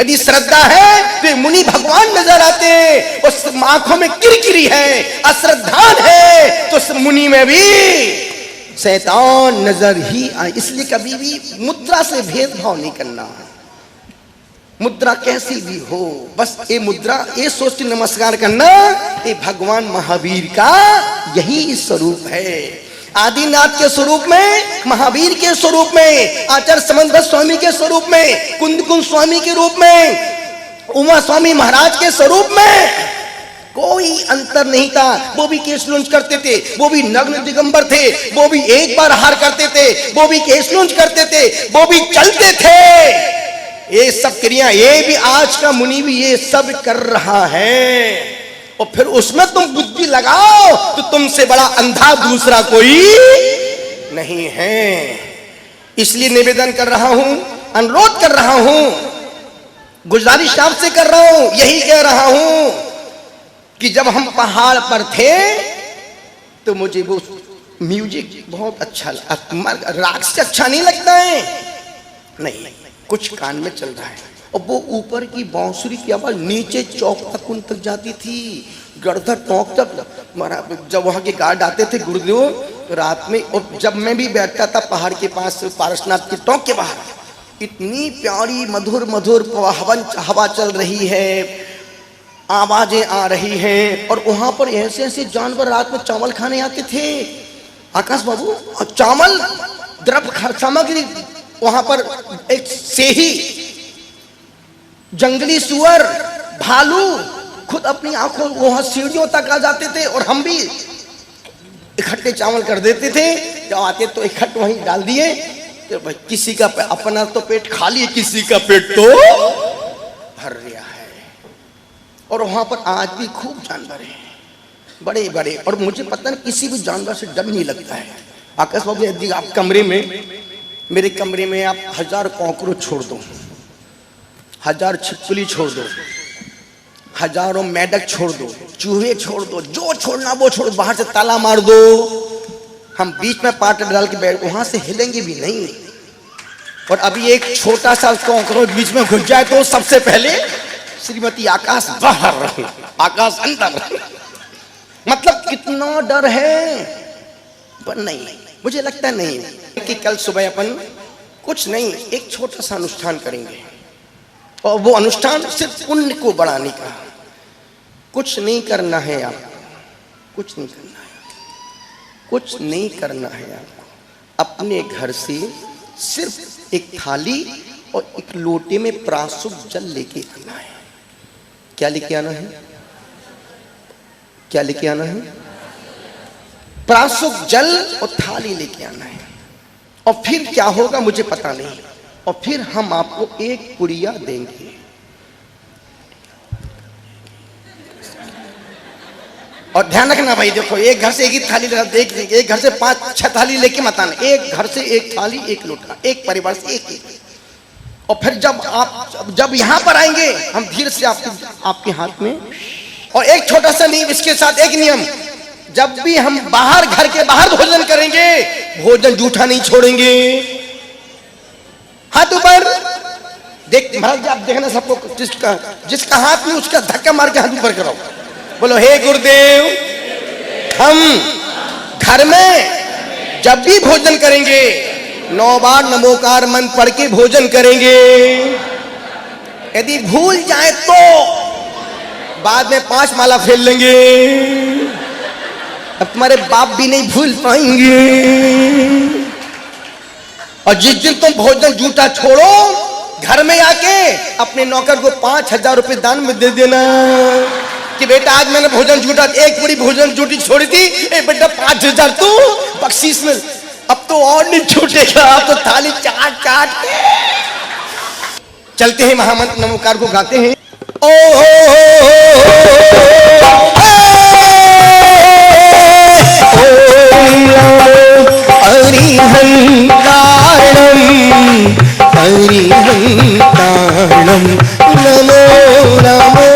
यदि श्रद्धा है तो मुनि भगवान नजर आते हैं, उस आंखों में किरकिरी है। अश्रद्धा है तो उस मुनि में भी शैतान नजर ही आए। इसलिए कभी भी मुद्रा से भेदभाव नहीं करना है, मुद्रा कैसी भी हो, बस ये मुद्रा, ये सोच के नमस्कार करना, ये भगवान महावीर का यही स्वरूप है। आदिनाथ के स्वरूप में, महावीर के स्वरूप में, आचार्य समन्वय स्वामी के स्वरूप में, कुंद कुंद स्वामी के रूप में, उमा स्वामी महाराज के स्वरूप में कोई अंतर नहीं था। वो भी केश लूंज करते थे, वो भी नग्न दिगंबर थे, वो भी एक बार हार करते थे, वो भी केश लूंज करते थे, वो भी चलते थे। ये सब क्रिया, ये भी आज का मुनि भी ये सब कर रहा है। और फिर उसमें तुम बुद्धि लगाओ तो तुमसे बड़ा अंधा दूसरा कोई नहीं है। इसलिए निवेदन कर रहा हूं, अनुरोध कर रहा हूं, गुजारिश आपसे कर रहा हूं, यही कह रहा हूं कि जब हम पहाड़ पर थे तो मुझे वो म्यूजिक बहुत अच्छा लगा। राग से अच्छा नहीं लगता है, नहीं, कुछ कान में चल रहा है और वो ऊपर की बांसुरी की आवाज नीचे चौक तक उन तक जाती थी, गड़धर टोंक तक। जब वहां के गार्ड आते थे गुरुदेव रात में, और जब मैं भी बैठता था पहाड़ के पास पारसनाथ के टोंक के बाहर, इतनी प्यारी मधुर मधुर हवा चल रही है, आवाजें आ रही हैं, और वहां पर ऐसे ऐसे जानवर रात में चावल खाने आते थे आकाश बाबू। और चावल द्रव्य सामग्री वहां पर एक सेही, जंगली सुअर, भालू खुद अपनी आंखों वहां सीढ़ियों तक आ जाते थे, और हम भी इकट्ठे चावल कर देते थे। जब आते तो इकट्ठे वहीं डाल दिए, तो भाई किसी का अपना तो पेट खाली, किसी का पेट तो भर गया है। और वहां पर आज भी खूब जानवर हैं, बड़े बड़े, और मुझे पता नहीं किसी भी जानवर से डर नहीं लगता है। आकाश बाबू यदि आप कमरे में, मेरे कमरे में आप 1000 कॉकरोच छोड़ दो, 1000 छिपकली छोड़ दो, हजारों मेढक छोड़ दो, चूहे छोड़ दो, जो छोड़ना वो छोड़, बाहर से ताला मार दो, हम बीच में पाट डाल के बैठ, वहां से हिलेंगे भी नहीं। और अभी एक छोटा सा कॉकरोच बीच में घुस जाए तो सबसे पहले श्रीमती आकाश बाहर, आकाश अंदर। मतलब कितना डर है। पर नहीं, मुझे लगता नहीं कि कल सुबह अपन कुछ नहीं, एक छोटा सा अनुष्ठान करेंगे, और वो अनुष्ठान सिर्फ पुण्य को बढ़ाने का। कुछ नहीं करना है आपको, कुछ नहीं करना है, कुछ नहीं करना है आपको। अपने घर से सिर्फ एक थाली और एक लोटे में प्राशुद्ध जल लेके आना है। क्या लेके आना है? क्या लेके आना है? प्राशुद्ध जल और थाली लेके आना है। और फिर क्या होगा मुझे पता नहीं, और फिर हम आपको एक पुड़िया देंगे। और ध्यान रखना भाई, देखो एक घर से एक ही थाली, एक घर से 5-6 थाली लेके मत आना, एक घर से एक थाली, एक लोटा, एक परिवार से एक एक। और फिर जब यहाँ पर आएंगे हम धीरे से आपके हाथ में, और एक छोटा सा नियम इसके साथ, एक नियम, जब भी हम बाहर, घर के बाहर भोजन करेंगे, भोजन जूठा नहीं छोड़ेंगे। हाथ ऊपर देख महाराज, आप देखना सबको, जिसका हाथ में उसका धक्का मार के हाथ ऊपर करो, बोलो हे गुरुदेव, हम घर में जब भी भोजन करेंगे 9 बार नमोकार मंत्र पढ़ के भोजन करेंगे। यदि भूल जाए तो बाद में 5 माला फेर लेंगे, अब तुम्हारे बाप भी नहीं भूल पाएंगे। और जिस दिन तुम भोजन जूठा छोड़ो, घर में आके अपने नौकर को 5000 रुपए दान में दे देना कि बेटा आज मैंने भोजन जूठा, एक पूरी भोजन जूठी छोड़ी थी, ए बेटा 5000 तू बख्शीश में। अब तो और नहीं छूटेगा, अब तो थाली चाट चाट के चलते हैं, महामंत्र नमोकार को गाते हैं। ओ हरिहंताणं नमो नमो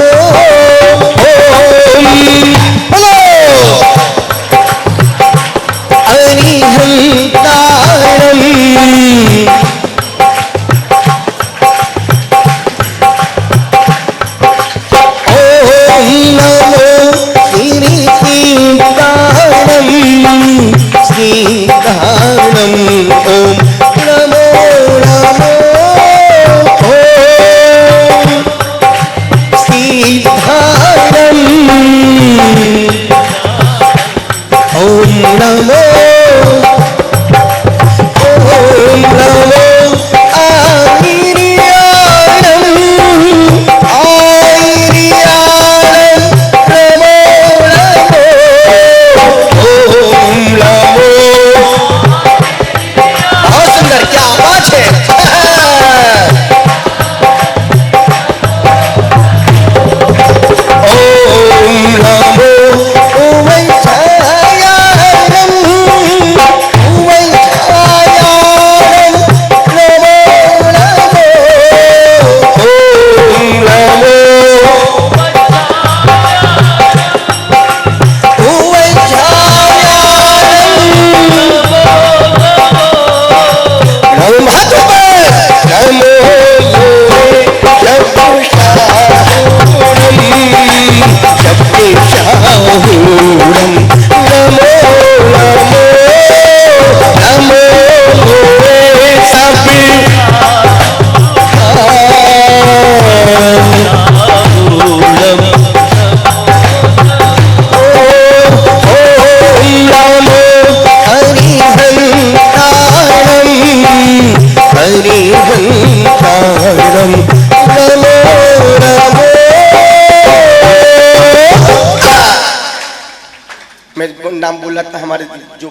बोला था हमारे जो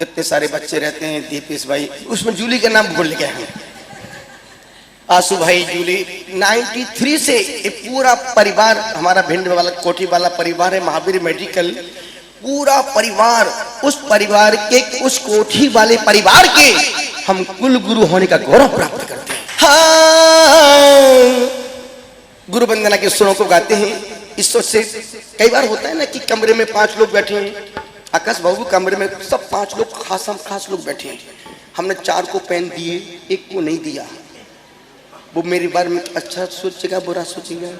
इतने सारे बच्चे रहते हैं, दीपेश भाई, उसमें जूली का नाम भूल गया है, आंसू भाई, जूली। 93 से ये पूरा परिवार हमारा भिंड वाला कोठी वाला परिवार है, महावीर मेडिकल, पूरा परिवार, उस परिवार के, उस कोठी वाले परिवार के हम कुल गुरु होने का गौरव प्राप्त करते हैं। हाँ, गुरु वंदना के सुरों को गाते हैं। इस सोच से कई बार होता है ना कि कमरे में 5 लोग बैठे हैं, आकाश बाबू कमरे में सब 5 लोग खास लोग बैठे हैं, हमने 4 को पेन दिए, 1 को नहीं दिया। वो मेरे बारे में अच्छा सोचेगा बुरा सोचेगा,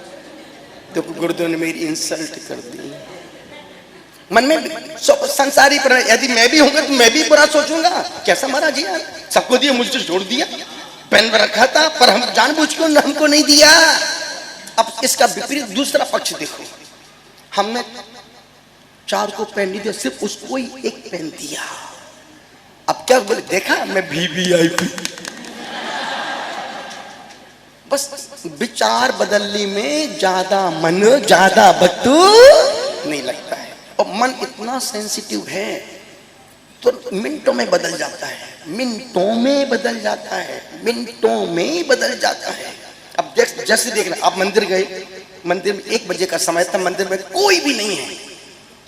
तो गुरुदेव ने मेरी इंसल्ट कर दी। मन में संसारी पर यदि मैं भी होऊंगा तो मैं भी बुरा सोचूंगा, कैसा महाराज यार, सबको दिया मुझे छोड़ दिया, पेन में रखा था पर हम जानबूझकर हमको नहीं दिया। अब इसका विपरीत दूसरा पक्ष देखो, हमने 4 को पेन नहीं दिया, सिर्फ उसको ही 1 पेन दिया। अब क्या बोले, देखा मैं VVIP। बस विचार बदलने में ज्यादा मन ज्यादा बतू नहीं लगता है, और मन इतना सेंसिटिव है तो मिनटों में बदल जाता है, मिनटों में बदल जाता है, मिनटों में बदल जाता है। अब जैसे देखना, आप मंदिर गए, मंदिर में 1 बजे का समय था, मंदिर में कोई भी नहीं है,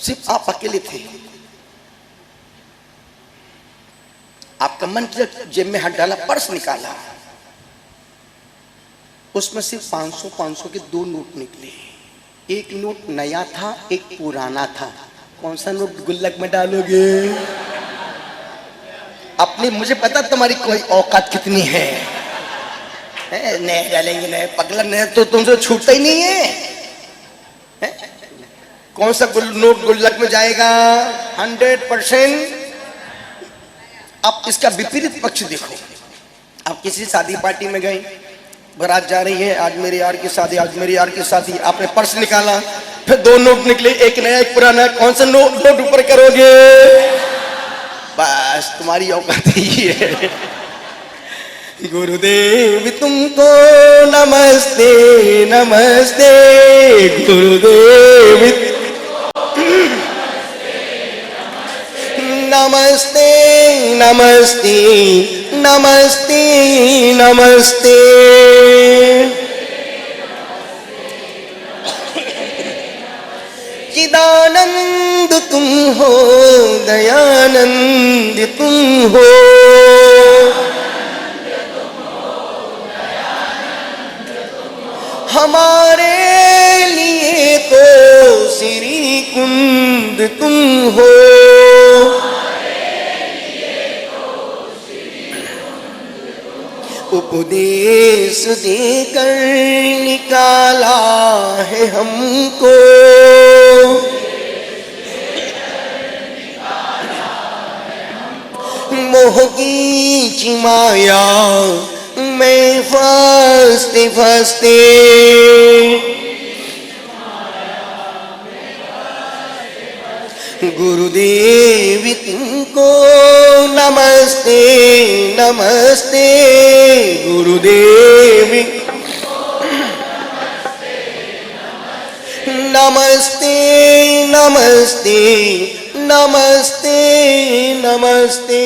सिर्फ आप अकेले थे। आपका मन जेब में हाथ डाला, पर्स निकाला, उसमें सिर्फ 500 के 2 नोट निकले। 1 नोट नया था, 1 पुराना था। कौन सा नोट गुल्लक में डालोगे? अपनी, मुझे पता तुम्हारी कोई औकात कितनी है, नए डालेंगे, नए पगला, नए तो तुमसे छूटता ही नहीं है, कौन सा नोट गुल्लक में जाएगा? 100%। अब इसका विपरीत पक्ष देखो, आप किसी शादी पार्टी में गए, बारात जा रही है, आज मेरे यार की शादी, आज मेरे यार की शादी, आपने पर्स निकाला, फिर 2 नोट निकले, 1 नया 1 पुराना, कौन सा नोट ऊपर करोगे? बस तुम्हारी औकात ही है। गुरुदेव तुमको नमस्ते नमस्ते, गुरुदेव नमस्ते नमस्ते नमस्ते नमस्ते। चिदानंद तुम हो, दयानंद तुम हो, हमारे लिए तो श्री कुंद तुम हो, उपदेश देकर निकाला है हमको, मोह की चिमाया मैं फंसते फंसते, गुरुदेव तुमको नमस्ते नमस्ते, गुरुदेव नमस्ते नमस्ते नमस्ते नमस्ते।